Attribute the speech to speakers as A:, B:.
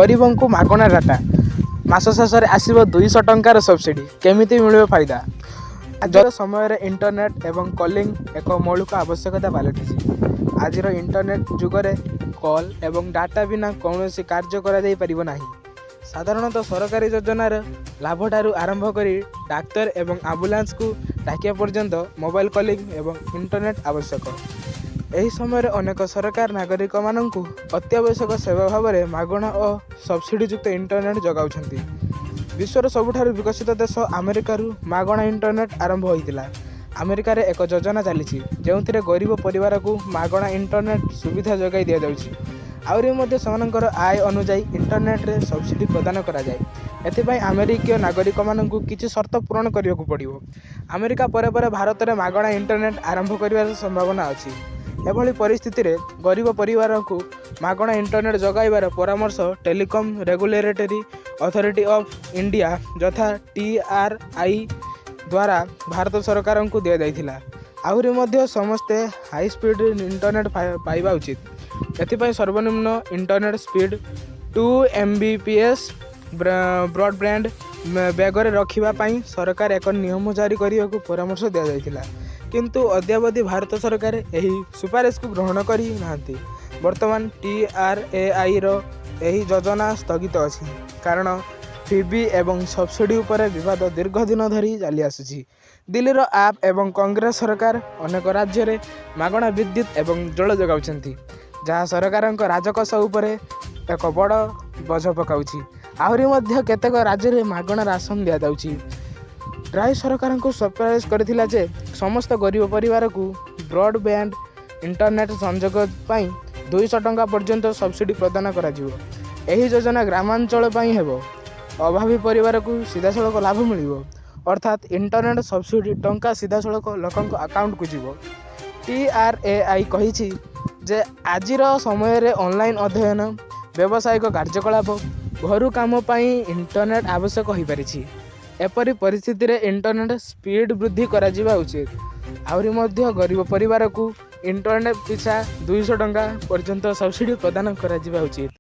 A: गरीबंकु मागणा data मास शेष में आसो 200 टंकार सब्सिडी केमिति मिलिबो फायदा। आजर समय इंटरनेट एवं कॉलिंग एक मौलिक आवश्यकता पलटि। आज इंटरनेट जुगरे कॉल एवं डाटा बिना कौन कार्य करा जाई परिबो नाही। साधारणतः सरकारी योजनार लाभ ठारू आरंभ करी डाक्तर एवं आम्बुलांस को डाकिया पर्यंत मोबाइल कॉलिंग एवं इंटरनेट आवश्यक। यही समय अनेक सरकार नागरिक मानू अत्यावश्यक सेवा भाव में मागणा और सब्सिडीयुक्त इंटरनेट जगाउछंती। विश्वर सबुठारु विकसित देश अमेरिकारु मागणा इंटरनेट आरंभ होइतिला। अमेरिकार एक योजना चली जो गरीब परिवार को मागणा इंटरनेट सुविधा जगाई दि जाउछि। आउरी मध्य समानकर आय अनुजाई इंटरनेट रे सब्सिडी प्रदान करा जाए। एथिपाई अमेरिकीय नागरिक मानू किछि शर्त पूरण करने को पड़िबो। अमेरिका परे परे भारत में मागणा इंटरनेट आरंभ करिवार संभावना अछि। एभली परिस्थिति रे गरीब परिवार को मागणा इंटरनेट जगाइबार परामर्श telecom regulatory authority of India यथा TRI द्वारा भारत सरकार को दिया जाइथिला। आहुरी मध्य समस्ते हाई स्पीड इंटरनेट पाइबा उचित। एथिपाई सर्वनिम्न इंटरनेट स्पीड 2 Mbps ब्रॉडबैंड बेगर रखिबा पई सरकार एक नियम जारी करिया को परामर्श दिया जाइथिला। किंतु अद्यावधि भारत सरकार यही सुपारिश को ग्रहण करी नांती। वर्तमान TRAI रो यही योजना स्थगित अछि कारण फीबी एवं सब्सिडी उपर विवाद दीर्घ दिन धरी चली आसुछि। दिल्ली रो आप एवं कांग्रेस सरकार अनेक राज्य रे मागणा विद्युत एवं जल जगाउछंती जहाँ सरकार राजकोष उपर एक बड़ बोझ पकाउछि। आहुरी मध्य केतेक राज्य रे मागणा राशन दिया जाउछि। ट्राई सरकार को सुपारिश करथिला जे समस्त गरीब परिवार को ब्रॉडबैंड इंटरनेट संयोग पाई 200 टंका पर्यंत सब्सिडी प्रदान करा जिवो। एही योजना ग्रामांचल पाई हेबो। अभावी परिवार को सीधासलख लाभ मिलिबो अर्थात इंटरनेट सब्सिडी टंका सीधासलख लोकंक अकाउंट को जीवो। TRAI कहिछि जे आजिर समय रे ऑनलाइन अध्ययन व्यावसायिक कार्यकलाप घरु काम पाई इंटरनेट आवश्यक होई परिछि। एपरी परिस्थिति रे इंटरनेट स्पीड वृद्धि करा जिबा उचित। आहुरी मध्य गरीब परिवार को इंटरनेट पिछा 200 टंका पर्यंत सब्सिडी प्रदान करा जिबा उचित।